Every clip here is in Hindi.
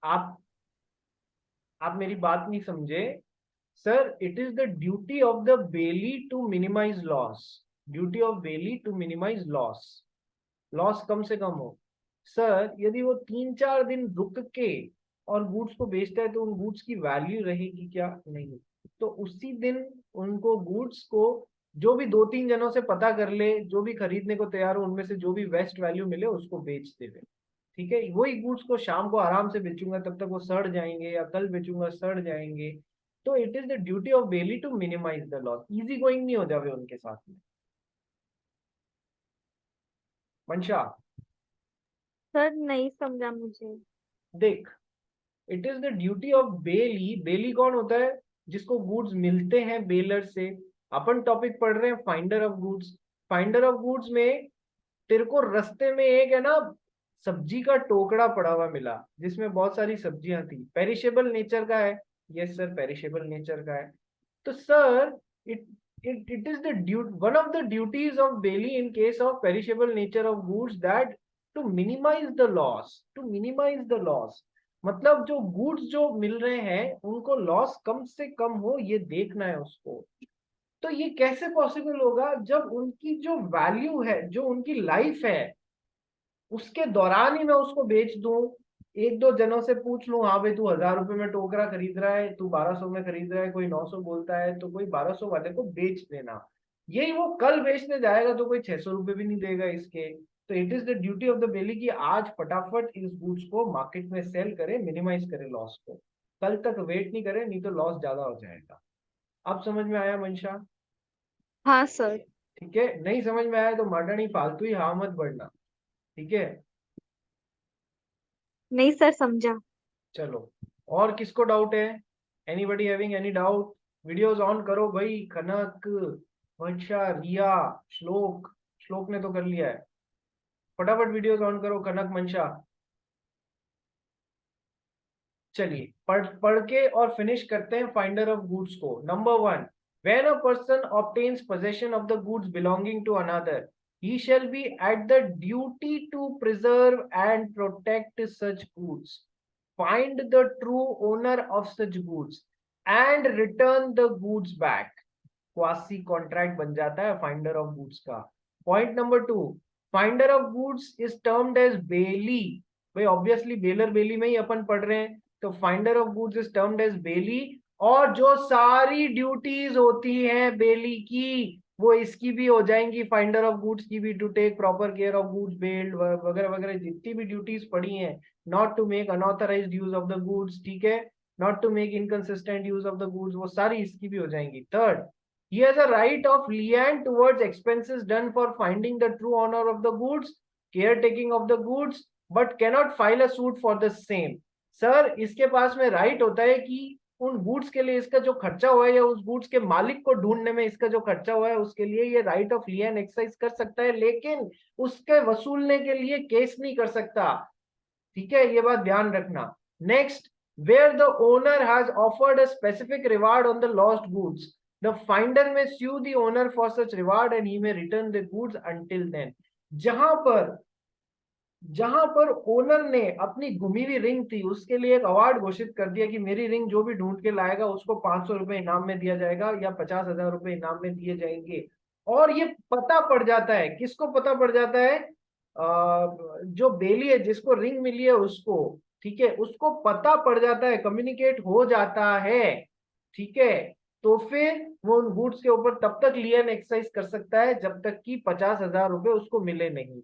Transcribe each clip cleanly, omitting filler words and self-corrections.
आप आप मेरी बात नहीं समझे। Sir, it is the duty of the bailee to minimize loss. Duty of bailee to minimize loss, loss कम से कम हो। सर, यदि वो 3-4 दिन रुक के और गुड्स को बेचता है तो उन गुड्स की वैल्यू रहेगी क्या? नहीं। तो उसी दिन उनको गुड्स को जो भी 2-3 जनों से पता कर ले, जो भी खरीदने को तैयार हो, उनमें से जो भी बेस्ट वैल्यू मिले उसको बेच देवे। ठीक है, वही गुड्स को शाम को आराम से बेचूंगा, तब तक वो सड़ जाएंगे, या कल बेचूंगा सड़ जाएंगे। तो it is the duty of bailee to minimize the loss. Easy going नहीं हो जावे उनके साथ में। मंशा, सर नहीं समझा मुझे। देख, it is the duty of bailee. Bailee कौन होता है? जिसको गुड्स मिलते हैं बेलर से। अपन टॉपिक पढ़ रहे हैं finder of goods. Finder of goods में तेरे को रास्ते में एक है ना, सब्जी का टोकरा पड़ा हुआ मिला जिसमें बहुत सारी सब्जियां थी, पेरिशेबल नेचर का है। यस सर, पेरिशेबल नेचर का है। तो sir, it it is the one of the duties of Bailey in case of perishable nature of goods that to minimize the loss, to minimize the loss। मतलब जो गुड्स जो मिल रहे हैं उनको लॉस कम से कम हो, ये देखना है उसको। तो ये कैसे पॉसिबल होगा? जब उनकी जो वैल्यू है, जो उनकी लाइफ है, उसके दौरान ही मैं उसको बेच दूं। 1-2 जनों से पूछ लूं, हाँ भाई तू 1000 रुपए में टोकरा खरीद रहा है, तू 1200 में खरीद रहा है, कोई 900 बोलता है, तो कोई 1200 वाले को बेच देना। यही वो कल बेचने जाएगा तो कोई 600 रुपए भी नहीं देगा इसके। तो it is the duty of the बेली कि आज फटाफट इस गुड्स को मार्केट में सेल करे, मिनिमाइज करे लॉस को। कल तक वेट नहीं करे, नहीं तो लॉस ज्यादा हो जाएगा। अब समझ में आया मंशा? हाँ सर। ठीक है, नहीं समझ में आया तो माटा नहीं, फालतू ही हाँ मत बढ़ना। ठीक है, नहीं सर समझा। चलो। और किसको डाउट है? Anybody having any doubt? Videos on करो भाई। कनक, वर्षा, रिया, श्लोक। श्लोक ने तो कर लिया है। फटाफट वीडियोस ऑन करो, कनक, मंशा। चलिए, पढ़ पढ़ के और फिनिश करते हैं फाइंडर ऑफ गुड्स को। Number 1, when a person obtains possession of the goods belonging to another, he shall be at the duty to preserve and protect such goods, find the true owner of such goods and return the goods back। Quasi contract बन जाता है फाइंडर ऑफ गुड्स का। Point number 2, finder of goods is termed as bailee. भाई ऑब्वियसली बेलर बेली में ही अपन पढ़ रहे हैं, तो finder of goods is termed as bailee. और जो सारी ड्यूटीज होती हैं बेली की, वो इसकी भी हो जाएंगी, फाइंडर ऑफ गुड्स की भी, to take proper care of goods bailed वगैरह वगैरह, जितनी भी ड्यूटीज पड़ी हैं। Not to make unauthorised use of the goods, ठीक है, not to make inconsistent use of the goods, वो सारी इसकी भी हो जाएंगी। Third, he has a right of lien towards expenses done for finding the true owner of the goods, caretaking of the goods, but cannot file a suit for the same। Sir, इसके पास में राइट होता है कि उन गुड्स के लिए इसका जो खर्चा हुआ है, या उस गुड्स के मालिक को ढूंढने में इसका जो खर्चा हुआ है, उसके लिए ये राइट ऑफ लियन एक्सरसाइज कर सकता है, लेकिन उसके वसूलने के लिए केस नहीं कर सकता। ठीक है, ये बात ध्यान रखना। Next, where the owner has offered a specific reward on the lost goods, the finder may sue the owner for such reward and he may return the goods until then। जहां पर ओनर ने अपनी गुमी हुई रिंग थी उसके लिए एक अवार्ड घोषित कर दिया कि मेरी रिंग जो भी ढूंढ के लाएगा उसको 500 रुपए इनाम में दिया जाएगा, या 50,000 रुपए इनाम में दिए जाएंगे। और ये पता पड़ जाता है, किसको पता पड़ जाता है? जो बेली है, जिसको रिंग मिली है उसको। ठीक है, उसको पता पड़ जाता है, कम्युनिकेट हो जाता है। ठीक है, तो फिर वो उन गुड्स के ऊपर तब तक लियन एक्सरसाइज कर सकता है जब तक कि 50,000 रुपए उसको मिले नहीं।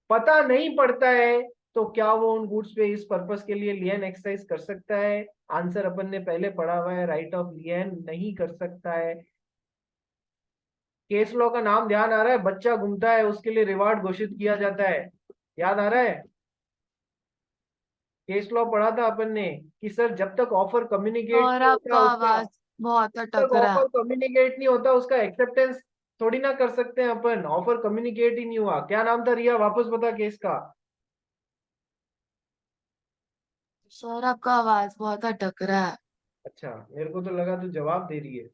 पता नहीं पड़ता है तो क्या वो उन गुड्स पे इस पर्पस के लिए लियन एक्सरसाइज कर सकता है? आंसर अपन ने पहले पढ़ा हुआ है, राइट ऑफ लियन नहीं कर सकता है। केस लॉ का नाम ध्यान आ रहा है? बच्चा घूमता है उसके लिए रिवार्ड घोषित किया जाता है, याद आ रहा है? केस लॉ पढ़ा था अपन ने कि सर जब तक ऑफर कम्युनिकेट और नहीं होता आपका उसका, आवाज बहुत जब तक अटक रहा है। ऑफर कम्युनिकेट नहीं होता उसका एक्सेप्टेंस थोड़ी ना कर सकते हैं अपन। ऑफर कम्युनिकेट ही नहीं हुआ। क्या नाम था रिया, वापस बता केस का। सर आपका आवाज बहुत अटक रहा है। अच्छा, मेरे को तो लगा तू जवाब दे रही है।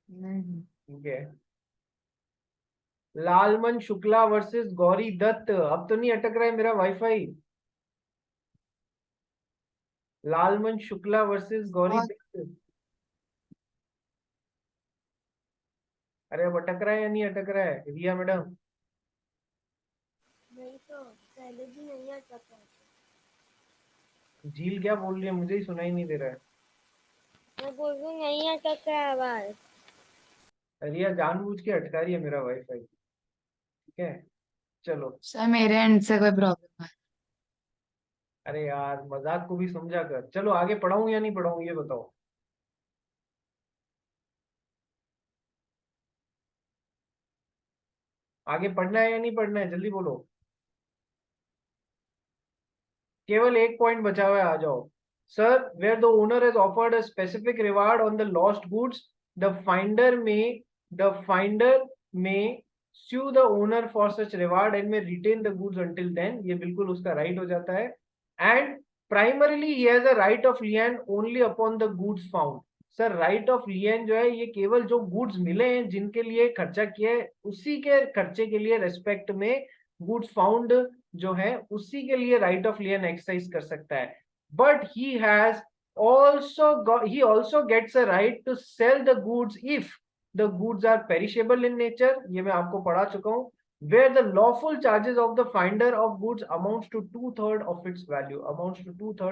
नहीं। ठीक है, लालमन शुक्ला वर्सेस गौरी दत्त। अब तो नहीं अटक रहा है मेरा वाईफाई? लालमन शुक्ला वर्सेस गौरी बहुत दत्त। अरे अब अटक रहा है या नहीं अटक रहा है रिया मैडम? नहीं तो पहले भी नहीं आता था। झील क्या बोल रही है, मुझे ही सुनाई नहीं दे रहा है। मैं बोल रही हूँ नहीं अटक रहा है आवाज। रिया जानबूझ के अटका रही है मेरा वाईफाई। ठीक है चलो। सर मेरे एंड से कोई प्रॉब्लम है? अरे यार मजाक को भी समझा कर। चलो आगे पढ़ाऊं या नहीं पढ़ाऊं ये बताओ। आगे पढ़ना है या नहीं पढ़ना है जल्दी बोलो। केवल एक पॉइंट बचा हुआ है, आ जाओ। Sir where the owner has offered a specific reward on the lost goods, the finder may sue the owner for such reward and may retain the goods until then। ये बिल्कुल उसका राइट हो जाता है। And primarily he has a right of lien only upon the goods found। Sir right of लियन जो है ये केवल जो गुड्स मिले हैं जिनके लिए खर्चा किया है उसी के खर्चे के लिए रेस्पेक्ट में गुड्स फाउंड जो है उसी के लिए राइट ऑफ लियन एक्सरसाइज कर सकता है। But he also gets a right to sell the goods if the goods are perishable in nature। ये मैं आपको पढ़ा चुका हूँ। where the lawful charges of the finder of goods amounts to 2/3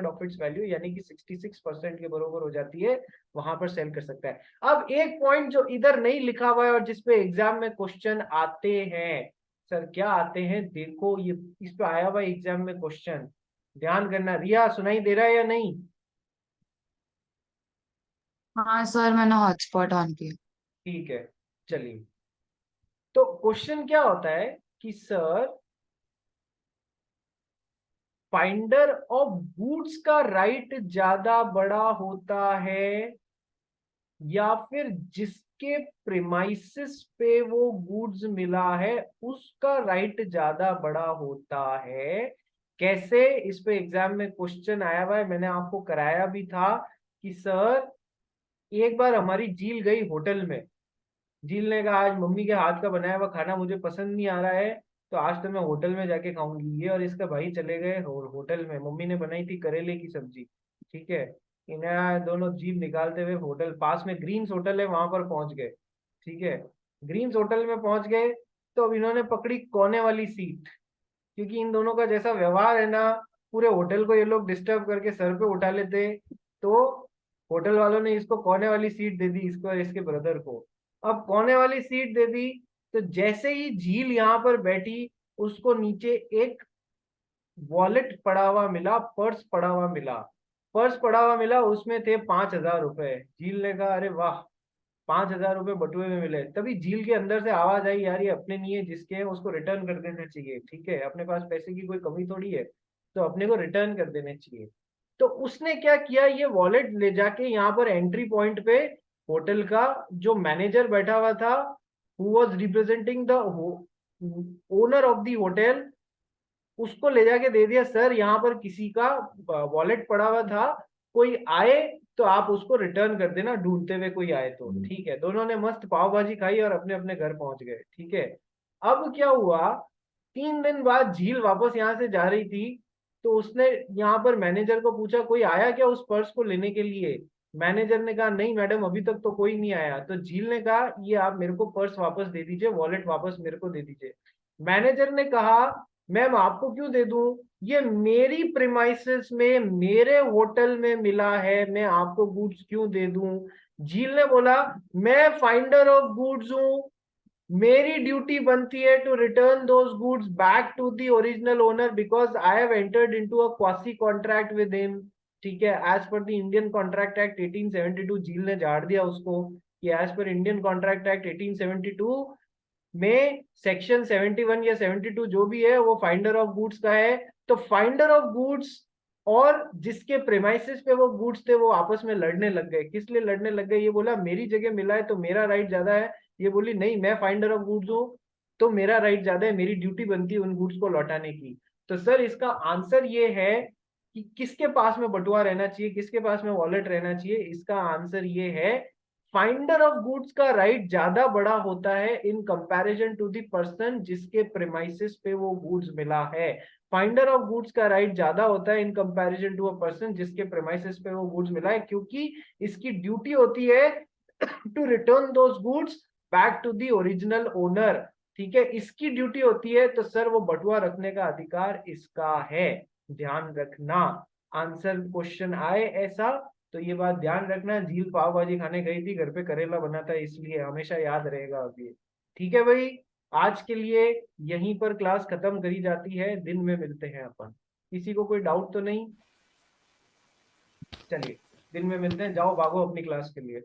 of its value यानी कि 66% के बराबर हो जाती है, वहां पर सेल कर सकता है। अब एक पॉइंट जो इधर नहीं लिखा हुआ है और जिसपे एग्जाम में क्वेश्चन आते हैं, सर क्या आते हैं देखो, ये इस पे आया हुआ एग्जाम में क्वेश्चन, ध्यान करना। रिया सुनाई दे रहा है या नहीं? हाँ सर मैंने हॉटस्पॉट ऑन किया। ठीक है चलिए। तो क्वेश्चन क्या होता है कि सर फाइंडर ऑफ गुड्स का राइट ज्यादा बड़ा होता है या फिर जिसके प्रिमाइसिस पे वो गुड्स मिला है उसका राइट ज्यादा बड़ा होता है? कैसे, इस पे एग्जाम में क्वेश्चन आया हुआ है, मैंने आपको कराया भी था कि सर एक बार हमारी झील गई होटल में। झील ने कहा आज मम्मी के हाथ का बनाया हुआ खाना मुझे पसंद नहीं आ रहा है, तो आज तो मैं होटल में जाके खाऊंगी। ये और इसका भाई चले गए होटल में, मम्मी ने बनाई थी करेले की सब्जी। ठीक है, इन्हें दोनों जीभ निकालते हुए होटल पास में ग्रीन्स होटल है वहां पर पहुंच गए। ठीक है, ग्रीन्स होटल में पहुंच गए तो अब इन्होंने पकड़ी कोने वाली सीट, क्योंकि इन दोनों का जैसा व्यवहार है ना, पूरे होटल को ये लोग डिस्टर्ब करके सर पे उठा लेते। तो होटल वालों ने इसको कोने वाली सीट दे दी, इसको और इसके ब्रदर को। अब कोने वाली सीट दे दी तो जैसे ही झील यहाँ पर बैठी उसको नीचे एक वॉलेट पड़ा हुआ मिला, पर्स पड़ा हुआ मिला। पर्स पड़ा हुआ मिला, उसमें थे 5,000 रुपए। झील ने कहा अरे वाह, 5,000 रुपए बटुए में मिले। तभी झील के अंदर से आवाज आई यार ये अपने नहीं है, जिसके हैं उसको रिटर्न कर देना चाहिए। ठीक है, अपने पास पैसे की कोई कमी थोड़ी है, तो अपने को रिटर्न कर देने चाहिए। तो उसने क्या किया, ये वॉलेट ले जाके यहाँ पर एंट्री पॉइंट पे होटल का जो मैनेजर बैठा हुआ था, who was representing the owner of the hotel, उसको ले जाके दे दिया सर यहाँ पर किसी का वॉलेट पड़ा हुआ था, कोई आए तो आप उसको रिटर्न कर देना, ढूंढते हुए कोई आए तो। ठीक है, दोनों ने मस्त पाव भाजी खाई और अपने अपने घर पहुंच गए। ठीक है, अब क्या हुआ, 3 दिन बाद झील वापस यहाँ से जा रही थी तो उसने यहाँ पर मैनेजर को पूछा कोई आया क्या उस पर्स को लेने के लिए? मैनेजर ने कहा नहीं मैडम अभी तक तो कोई नहीं आया। तो झील ने कहा ये आप मेरे को पर्स वापस दे दीजिए, वॉलेट वापस मेरे को दे दीजिए। मैनेजर ने कहा मैम आपको क्यों दे दूं, ये मेरी प्रिमाइसेस में मेरे होटल में मिला है, मैं आपको गुड्स क्यों दे दूं? झील ने बोला मैं फाइंडर ऑफ गुड्स हूं, मेरी ड्यूटी बनती है to return those goods back to the original owner because I have entered into a quasi contract with him. ठीक है, as per the Indian contract act 1872, झील ने झाड़ दिया उसको कि as per Indian contract act 1872 में सेक्शन 71 या 72 जो भी है वो फाइंडर ऑफ गुड्स का है। तो फाइंडर ऑफ गुड्स और जिसके प्रेमाइसिस पे वो गुड्स थे वो आपस में लड़ने लग गए। किस लिए लड़ने लग गए? ये बोला मेरी जगह मिला है तो मेरा राइट ज्यादा है, ये बोली नहीं मैं फाइंडर ऑफ गुड्स हूँ तो मेरा राइट ज्यादा है, मेरी ड्यूटी बनती है उन गुड्स को लौटाने की। तो सर इसका आंसर ये है कि किसके पास में बटुआ रहना चाहिए, किसके पास में वॉलेट रहना चाहिए? इसका आंसर ये है फाइंडर ऑफ गुड्स का राइट ज्यादा बड़ा होता है in comparison to the person जिसके प्रेमाइसिस पे वो गुड्स मिला है। फाइंडर ऑफ गुड्स का राइट ज्यादा होता है in comparison to a person जिसके प्रेमाइसेस पे वो गुड्स मिला है, क्योंकि इसकी ड्यूटी होती है to return those goods back to the original owner. ठीक है, इसकी ड्यूटी होती है, तो सर वो बटुआ रखने का अधिकार इसका है, ध्यान रखना। आंसर क्वेश्चन आए ऐसा तो ये बात ध्यान रखना। झील पाव भाजी खाने गई थी, घर पे करेला बना था, इसलिए हमेशा याद रहेगा अभी। ठीक है भाई, आज के लिए यहीं पर क्लास खत्म करी जाती है, दिन में मिलते हैं अपन। किसी को कोई डाउट तो नहीं? चलिए दिन में मिलते हैं, जाओ भागो अपनी क्लास के लिए।